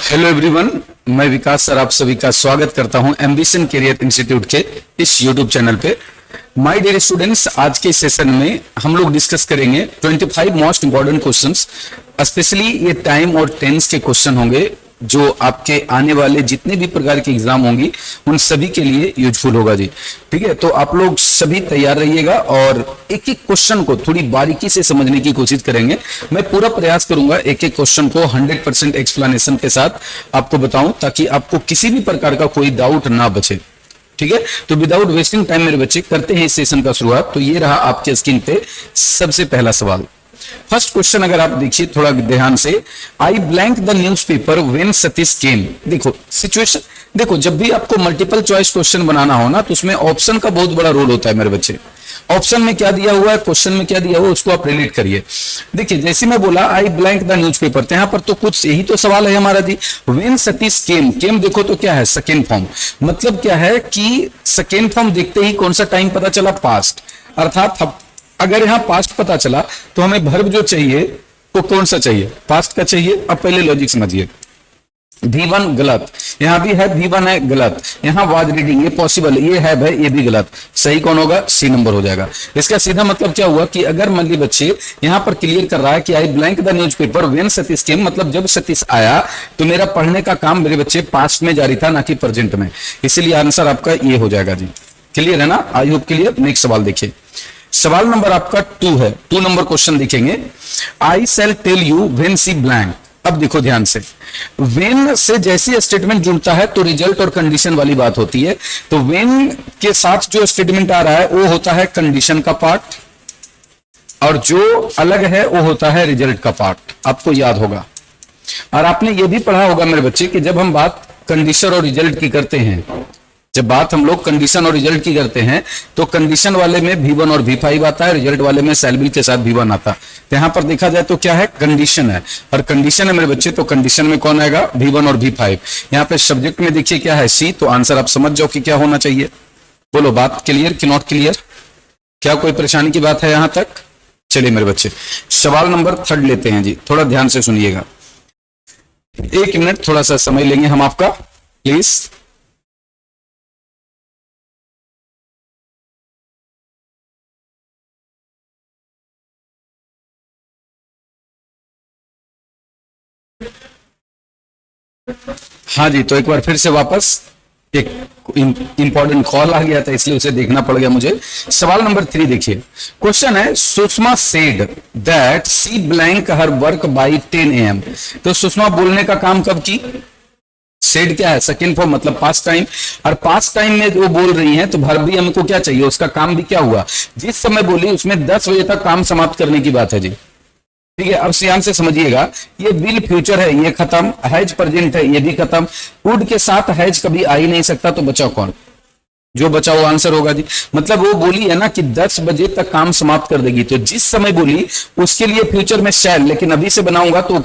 Hello everyone, मैं विकास sir आप सभी का स्वागत करता हूं एम्बिशन करियर इंस्टीट्यूट के इस यूट्यूब चैनल पे। माय डियर स्टूडेंट्स, आज के सेशन में हम लोग डिस्कस करेंगे 25 मोस्ट इंपॉर्टेंट क्वेश्चंस। स्पेशली ये टाइम और टेंस के क्वेश्चन होंगे जो आपके आने वाले जितने भी प्रकार की एग्जाम होंगी उन सभी के लिए यूजफुल होगा जी। ठीक है, तो आप लोग सभी तैयार रहिएगा और एक एक क्वेश्चन को थोड़ी बारीकी से समझने की कोशिश करेंगे। मैं पूरा प्रयास करूंगा एक एक क्वेश्चन को 100% एक्सप्लेनेशन के साथ आपको बताऊं, ताकि आपको किसी भी प्रकार का कोई डाउट ना बचे। ठीक है, तो विदाउट वेस्टिंग टाइम मेरे बच्चे करते हैं इस सेशन का शुरुआत। तो ये रहा आपके स्क्रीन पे सबसे पहला सवाल। फर्स्ट क्वेश्चन अगर आप देखिए थोड़ा ध्यान से, I blank the newspaper when Satish came. देखो सिचुएशन, देखो जब भी आपको मल्टीपल चॉइस क्वेश्चन बनाना हो ना, तो उसमें ऑप्शन का बहुत बड़ा रोल होता है मेरे बच्चे। ऑप्शन में क्या दिया हुआ है, क्वेश्चन में क्या दिया हुआ है, उसको आप रिलेट करिए। देखिए जैसे मैं बोला आई ब्लैंक द न्यूज़पेपर, तो यहां पर तो कुछ यही तो सवाल है हमारा जी। व्हेन सतीश केम, केम देखो तो क्या है, सेकेंड फॉर्म। मतलब क्या है कि सेकेंड फॉर्म देखते ही कौन सा टाइम पता चला, पास्ट। अर्थात अगर यहां पास्ट पता चला तो हमें वर्ब जो चाहिए वो कौन सा चाहिए, पास्ट का चाहिए। अब पहले लॉजिक समझिए। V1 गलत, यहां भी है V1 है गलत, यहां वाज रीडिंग ये पॉसिबल, ये है भाई ये भी गलत। सही कौन होगा, सी नंबर हो जाएगा। इसका सीधा मतलब क्या हुआ कि अगर मान ली बच्चे यहां पर क्लियर कर रहा है कि I blank the newspaper when Satish came, मतलब जब सतीश आया तो मेरा पढ़ने का काम मेरे बच्चे पास्ट में जारी था ना कि प्रेजेंट में। इसीलिए आंसर आपका ये हो जाएगा जी। क्लियर है ना, आई होप क्लियर। नेक्स्ट सवाल देखिए, सवाल नंबर आपका 2 है। 2 नंबर क्वेश्चन देखेंगे। I shall tell you when see blank. अब देखो ध्यान से, व्हेन से जैसी स्टेटमेंट जुड़ता है तो रिजल्ट और कंडीशन वाली बात होती है। तो व्हेन के साथ जो स्टेटमेंट आ रहा है वो होता है कंडीशन का पार्ट, और जो अलग है वो होता है रिजल्ट का पार्ट। आपको याद होगा और आपने ये भी पढ़ा होगा मेरे बच्चे कि जब हम बात कंडीशन और रिजल्ट की करते हैं, जब बात हम लोग कंडीशन और रिजल्ट की करते हैं तो कंडीशन वाले में V1 और V5 आता है, रिजल्ट वाले में शैल बी के साथ V1 आता है। तो यहां पर देखा जाए तो क्या है, कंडीशन है, और कंडीशन है मेरे बच्चे, तो कंडीशन में कौन आएगा, V1 और V5। यहां पे सब्जेक्ट में देखिए क्या है, सी। तो आंसर आप समझ जाओ कि क्या होना चाहिए। बोलो बात क्लियर कि नॉट क्लियर, क्या कोई परेशानी की बात है यहां तक। चलिए मेरे बच्चे सवाल नंबर 3 लेते हैं जी, थोड़ा ध्यान से सुनिएगा। 1 मिनट थोड़ा सा समय लेंगे हम आपका, प्लीज। हाँ जी, तो एक बार फिर से वापस, एक इंपॉर्टेंट कॉल आ गया था इसलिए उसे देखना पड़ गया मुझे। सवाल नंबर 3 देखिए, क्वेश्चन है Sushma said that she blank her work by 10 AM। तो सुषमा बोलने का काम कब की, सेड क्या है, सेकंड फॉर्म, मतलब पास्ट टाइम। और पास्ट टाइम में जो बोल रही हैं तो वर्ब भी हमको क्या चाहिए, उसका काम भी क्या हुआ, जिस समय बोली उसमें 10 बजे तक काम समाप्त करने की बात है जी। ठीक है, अब ध्यान से समझिएगा, ये विल फ्यूचर है, ये खत्म, हैज प्रेजेंट है, ये भी खत्म। वुड के साथ हैज कभी आ ही नहीं सकता, तो बचा कौन, जो बचा वो आंसर होगा जी। मतलब वो बोली है ना कि 10 बजे तक काम समाप्त कर देगी, तो जिस समय बोली उसके लिए फ्यूचर में शैल, लेकिन अभी से बनाऊंगा तो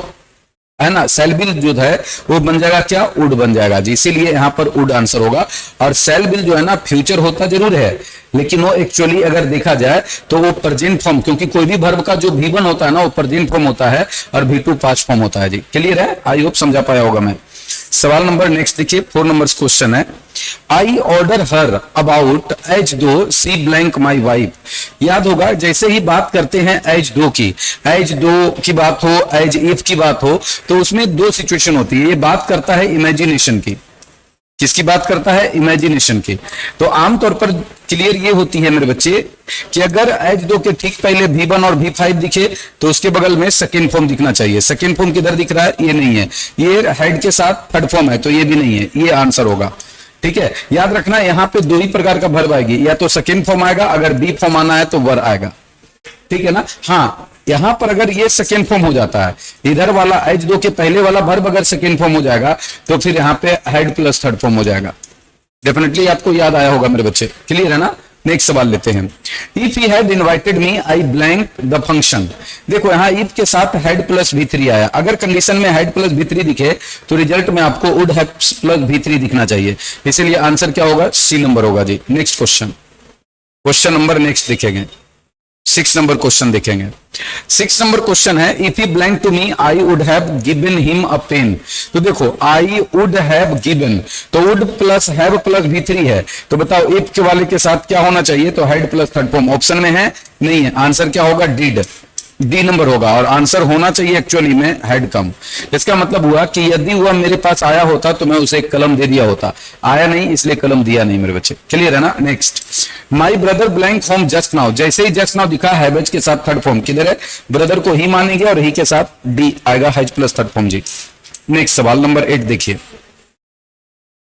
है ना, सेल बिल जो है वो बन जाएगा क्या, वुड बन जाएगा जी। इसीलिए यहां पर वुड आंसर होगा। और सेल बिल जो है ना फ्यूचर होता जरूर है, लेकिन वो एक्चुअली अगर देखा जाए तो वो प्रेजेंट फॉर्म, क्योंकि कोई भी वर्ब का जो V1 होता है ना वो प्रेजेंट फॉर्म होता है और V2 पास्ट फॉर्म होता है जी। क्लियर है, आई होप समझा पाया होगा मैं। सवाल नंबर नेक्स्ट देखिए, 4 नंबर क्वेश्चन है, I order her about age दो सी ब्लैंक माई वाइफ। याद होगा जैसे ही बात करते हैं एज दो की, एज दो की बात हो, एज इफ की बात हो, तो उसमें 2 सिचुएशन होती है। ये बात करता है इमेजिनेशन की, किसकी बात करता है, इमेजिनेशन की। तो आमतौर पर क्लियर ये होती है मेरे बच्चे कि अगर एज दो के ठीक पहले V1 और V5 दिखे तो उसके बगल में सेकेंड फॉर्म दिखना चाहिए। सेकेंड फॉर्म किधर दिख रहा है, ये नहीं है, ये हेड के साथ थर्ड फॉर्म है, तो ये भी नहीं है, ये आंसर होगा। ठीक है, याद रखना यहाँ पे 2 ही प्रकार का वर्ब आएगी, या तो सेकेंड फॉर्म आएगा, अगर बी फॉर्म आना है तो वर आएगा। ठीक है ना, हाँ यहां पर अगर ये सेकेंड फॉर्म हो जाता है, इधर वाला एज दो के पहले वाला वर्ब अगर सेकेंड फॉर्म हो जाएगा तो फिर यहां पे हेड प्लस थर्ड फॉर्म हो जाएगा। डेफिनेटली आपको याद आया होगा मेरे बच्चे। क्लियर है ना, नेक्स्ट सवाल लेते हैं। If he had invited me I blank the function. देखो यहां इफ के साथ हेड प्लस V3 आया, अगर कंडीशन में हेड प्लस V3 दिखे तो रिजल्ट में आपको वुड हैव प्लस V3 दिखना चाहिए, इसीलिए आंसर क्या होगा, सी नंबर होगा जी। Next question, question number next लिखेंगे। 6 नंबर क्वेश्चन देखेंगे। 6 नंबर क्वेश्चन है, if he blank to me I would have given him a pen. तो देखो आई वुड हैव गिवन, तो would plus have plus V3 है, तो बताओ इफ के वाले के साथ क्या होना चाहिए, तो had plus third form option में है नहीं है, आंसर क्या होगा डिड, डी नंबर होगा, और आंसर होना चाहिए एक्चुअली में हैड कम। इसका मतलब हुआ कि यदि वह मेरे पास आया होता तो मैं उसे एक कलम दे दिया होता, आया नहीं इसलिए कलम दिया नहीं मेरे बच्चे, क्लियर है ना। Next, my brother blank home just now, जैसे ही जस्ट नाउ दिखा हैज के साथ थर्ड फॉर्म किधर है, ब्रदर को ही मानेंगे और ही के साथ डी आएगा, हैज प्लस थर्ड फॉर्म जी। नेक्स्ट सवाल नंबर 8 देखिए,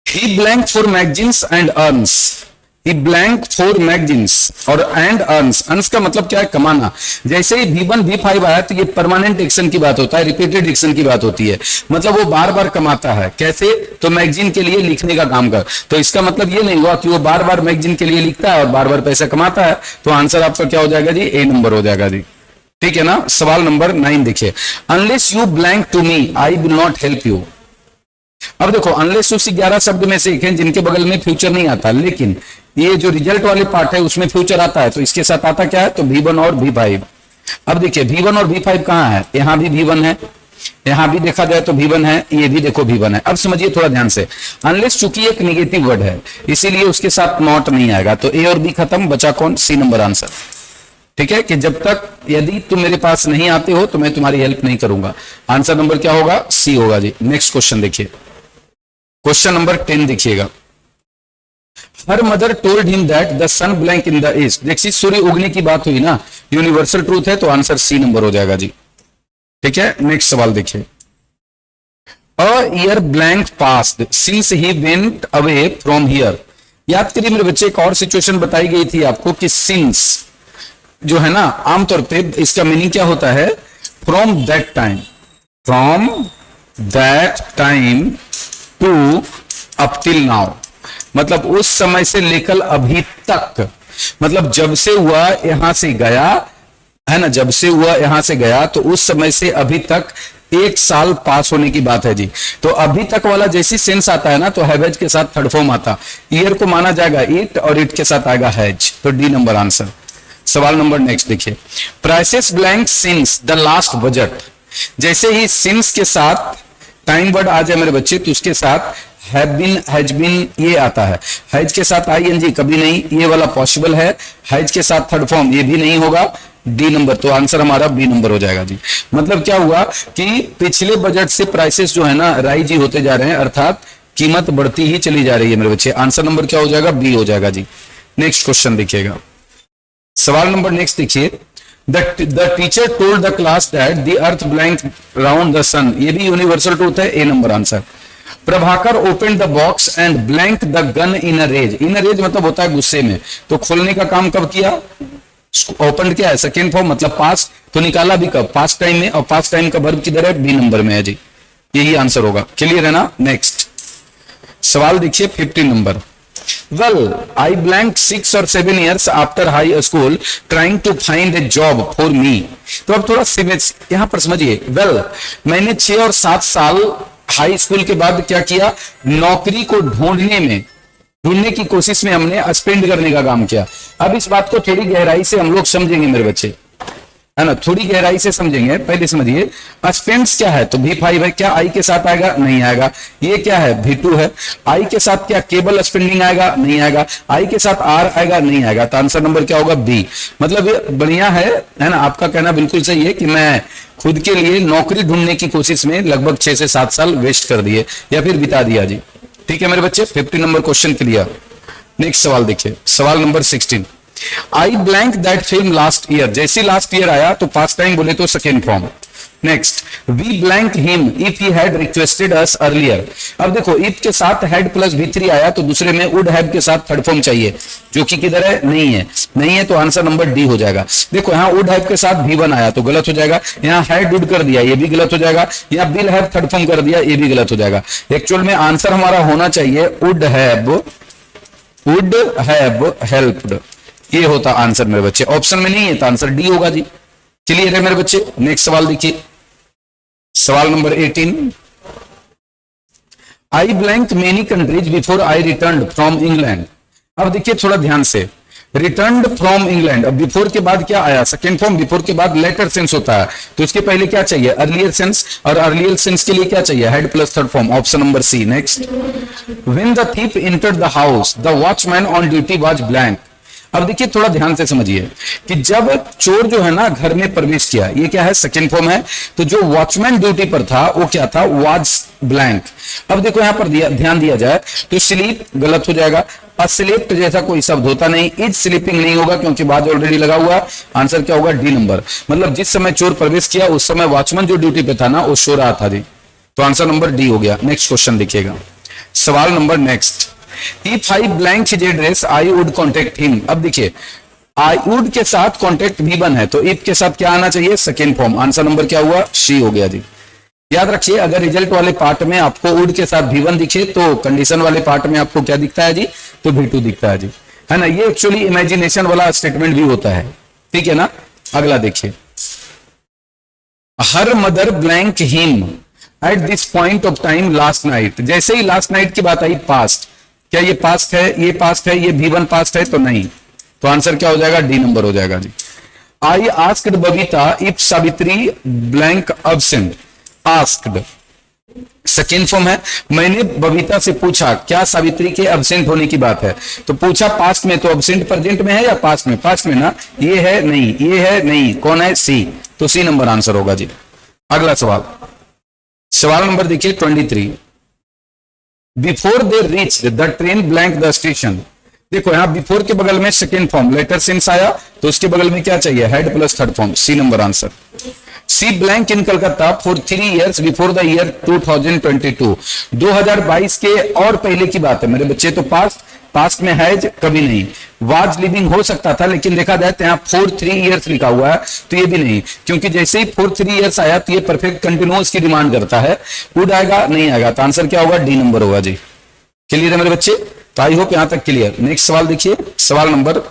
he blank for magazines and earns, he blank for magazines और एंड अर्न्स, अर्न्स का मतलब क्या है, कमाना। जैसे ही V1 V5 आया तो ये परमानेंट एक्शन की बात होता है, रिपीटेड एक्शन की बात होती है, मतलब वो बार बार कमाता है। कैसे, तो मैगजीन के लिए लिखने का काम कर, तो इसका मतलब ये नहीं हुआ कि वो बार बार मैगजीन के लिए लिखता है और बार बार पैसा कमाता है, तो आंसर आपका क्या हो जाएगा जी, ए नंबर हो जाएगा जी, ठीक है ना। सवाल नंबर 9 देखिए, unless you blank to me I will not help you. अब देखो अनलेस उसी 11 शब्द में से एक है जिनके बगल में फ्यूचर नहीं आता, लेकिन ये जो रिजल्ट वाले पार्ट है उसमें फ्यूचर आता है, तो इसके साथ आता क्या है, तो V1 और V5। अब देखिए V1 और V5 कहां है, यहां भी V1 है, यहां भी देखा जाए तो V1 है, ये भी देखो V1 है। अब समझिए थोड़ा ध्यान से, अनलेस चूंकि एक निगेटिव वर्ड है इसीलिए उसके साथ नॉट नहीं आएगा, तो ए और बी खत्म, बचा कौन, सी नंबर आंसर, ठीक है। कि जब तक यदि तुम मेरे पास नहीं आते हो तो मैं तुम्हारी हेल्प नहीं करूंगा, आंसर नंबर क्या होगा, सी होगा जी। नेक्स्ट क्वेश्चन देखिए, क्वेश्चन नंबर 10 देखिएगा, her mother told him that the sun blank in the east. देखिए सूर्य उगने की बात हुई ना, यूनिवर्सल ट्रूथ है, तो आंसर सी नंबर हो जाएगा जी, ठीक है। नेक्स्ट सवाल देखिए, a year blank passed since he went away from here. याद करिए मेरे बच्चे, एक और सिचुएशन बताई गई थी आपको कि सिंस जो है ना, आमतौर पे इसका मीनिंग क्या होता है, from that time, from that time to up till now, मतलब उस समय से लेकर अभी तक, मतलब जब से हुआ यहां से गया है ना, जब से हुआ यहां से गया तो उस समय से अभी तक 1 साल पास होने की बात है जी। तो अभी तक वाला जैसी सेंस आता है ना, तो हैवेज के साथ थर्ड फॉर्म आता, ईयर को माना जाएगा इट और इट के साथ आएगा हैज, तो डी नंबर आंसर। सवाल नंबर नेक्स्ट देखिए, prices blank since the last budget. जैसे ही सिंस के साथ टाइम वर्ड आ जाए मेरे बच्चे तो उसके साथ हैव बीन हैज बीन ये आता है, हैज के साथ आईएनजी कभी नहीं, ये वाला पॉसिबल है, हैज के साथ थर्ड फॉर्म ये भी नहीं होगा, डी नंबर, तो आंसर हमारा बी नंबर हो जाएगा जी। मतलब क्या हुआ कि पिछले बजट से प्राइसेस जो है ना राइज ही होते जा रहे हैं, अर्थात कीमत बढ़ती ही चली जा रही है मेरे बच्चे, आंसर नंबर क्या हो जाएगा, बी हो जाएगा जी। नेक्स्ट क्वेश्चन देखिएगा, सवाल नंबर नेक्स्ट देखिए, the teacher told the class that the earth blank round the sun, ये भी यूनिवर्सल ट्रूथ है, A number answer. Prabhakar open the box and blank the gun in a rage, in a rage मतलब होता है गुस्से में, तो खोलने का काम कब किया, ओपन क्या है, सेकेंड फॉर्म मतलब पास, तो निकाला भी कब, पास्ट टाइम में, और पास्ट टाइम का वर्ब किधर है, बी नंबर में है जी, यही आंसर होगा, क्लियर है ना। नेक्स्ट सवाल देखिए 15 number, Well, I blanked 6 or 7 years after high school trying to find a job for me. तो अब थोड़ा यहां पर समझिए, well, मैंने 6 और 7 साल हाई स्कूल के बाद क्या किया, नौकरी को ढूंढने की कोशिश में हमने स्पेंड करने का काम किया। अब इस बात को थोड़ी गहराई से हम लोग समझेंगे मेरे बच्चे, है ना, थोड़ी गहराई से समझेंगे। पहले समझिए स्पेंड्स क्या है, तो V5 है, क्या आई के साथ आएगा, नहीं आएगा। ये क्या है, V2 है, आई के साथ क्या केबल स्पेंडिंग आएगा, नहीं आएगा। आई के साथ आर आएगा, नहीं आएगा, तो आंसर नंबर क्या होगा, बी। मतलब ये बढ़िया है ना, आपका कहना बिल्कुल सही है कि मैं खुद के लिए नौकरी ढूंढने की कोशिश में लगभग 6 से 7 साल वेस्ट कर दिए या फिर बिता दिया जी। ठीक है मेरे बच्चे, 50 नंबर क्वेश्चन क्लियर। नेक्स्ट सवाल देखिए, सवाल नंबर 16, I blank that film last year. जैसे लास्ट ईयर आया तो पास्ट टाइम बोले तो second form. Next, we blank him if he had requested us earlier. अब देखो इफ के साथ हैड प्लस V3 आया तो दूसरे में वुड हैव के साथ थर्ड फॉर्म चाहिए, जो कि किधर है, नहीं है, नहीं है, तो आंसर नंबर डी हो जाएगा। देखो यहाँ वुड हैव के साथ V1 आया तो गलत हो जाएगा, यहाँ हैड वुड कर दिया ये भी गलत हो जाएगा, यहाँ विल हैव थर्ड फॉर्म कर दिया ये भी गलत हो जाएगा। एक्चुअल में आंसर हमारा होना चाहिए वुड हैव हेल्प्ड, ये होता आंसर मेरे बच्चे। ऑप्शन में नहीं है तो आंसर डी होगा जी। क्लियर है मेरे बच्चे। नेक्स्ट सवाल देखिए, सवाल number 18, I blank many countries before I return from England. अब देखिए थोड़ा ध्यान से, रिटर्न्ड फ्रॉम इंग्लैंड। अब बिफोर के बाद क्या आया, सेकेंड फॉर्म, बिफोर के बाद लेटर सेंस होता है, तो इसके पहले क्या चाहिए, अर्लियर सेंस, और अर्लियर सेंस के लिए क्या चाहिए, had plus third form, option number C. Next, when the thief entered the house the watchman on duty was blank. अब देखिए थोड़ा ध्यान से समझिए कि जब चोर जो है ना घर में प्रवेश किया, ये क्या है, सेकेंड फॉर्म है, तो जो वॉचमैन ड्यूटी पर था वो क्या था, वाज ब्लैंक। अब देखो यहां पर ध्यान दिया जाए तो स्लीप गलत हो जाएगा, अस्लीप्ट जैसा कोई शब्द होता नहीं, इज स्लीपिंग नहीं होगा क्योंकि बाद ऑलरेडी लगा हुआ। आंसर क्या होगा, डी नंबर, मतलब जिस समय चोर प्रवेश किया उस समय वॉचमैन जो ड्यूटी पे था ना वो सो रहा था जी, तो आंसर नंबर डी हो गया। नेक्स्ट क्वेश्चन देखिएगा, सवाल number next, if I blank his address I would contact him. अब देखिए आई वुड के साथ कॉन्टेक्ट भी बन है, तो इफ के साथ क्या आना चाहिए, सेकेंड फॉर्म, आंसर नंबर क्या हुआ, सी हो गया जी। याद रखिए अगर रिजल्ट वाले पार्ट में आपको वुड के साथ V1 दिखे तो कंडीशन वाले पार्ट में आपको क्या दिखता है जी, तो V2 दिखता है जी, है ना। ये एक्चुअली इमेजिनेशन वाला स्टेटमेंट भी होता है, ठीक है ना। अगला देखिए, her mother blank him at this point of time last night. जैसे ही लास्ट नाइट की बात आई, पास्ट, क्या ये पास्ट है, ये पास्ट है, ये V1 पास्ट है, तो नहीं, तो आंसर क्या हो जाएगा, डी नंबर हो जाएगा जी। I asked Babita if Savitri blank absent. Asked second form है, मैंने बबीता से पूछा क्या सावित्री के अब्सेंट होने की बात है, तो पूछा पास्ट में, तो अब्सेंट प्रेजेंट में है या पास्ट में, पास्ट में ना, ये है नहीं, ये है नहीं, कौन है, सी, तो सी नंबर आंसर होगा जी। अगला सवाल, सवाल नंबर देखिए 23, before they reach the train blank the station. देखो यहां बिफोर के बगल में सेकेंड फॉर्म लेटर सिंस आया, तो उसके बगल में क्या चाहिए, had plus third form, C number answer. She blank in Calcutta for 3 years before the year 2022। 2022 के और पहले की बात है मेरे बच्चे, तो पास्ट में है कभी नहीं, वाज लिविंग हो सकता था, लेकिन देखा जाए तो यहाँ 4-3 years लिखा हुआ है, तो ये भी नहीं, क्योंकि जैसे ही 4-3 years आया तो ये परफेक्ट कंटिन्यूअस की डिमांड करता है, वुड आएगा नहीं आएगा, तो आंसर क्या होगा, डी नंबर होगा जी। क्लियर है मेरे बच्चे, तो आई होप यहां तक क्लियर। नेक्स्ट सवाल देखिए, सवाल number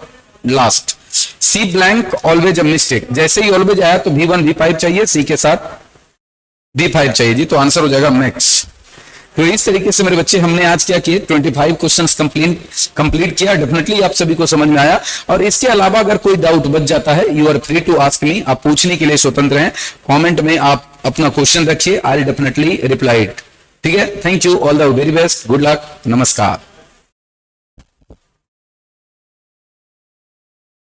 last, she blank always a mistake. जैसे ही ऑलवेज आया तो V1 V5 चाहिए, सी के साथ D5 चाहिए जी, तो आंसर हो जाएगा मैक्स। तो इस तरीके से मेरे बच्चे हमने आज क्या किए, 25 क्वेश्चंस कंप्लीट किया। डेफिनेटली आप सभी को समझ में आया, और इसके अलावा अगर कोई डाउट बच जाता है, you are free to ask me, आप पूछने के लिए स्वतंत्र हैं, कमेंट में आप अपना क्वेश्चन रखिए, I will definitely reply it, ठीक है। Thank you, all the very best, good luck, नमस्कार।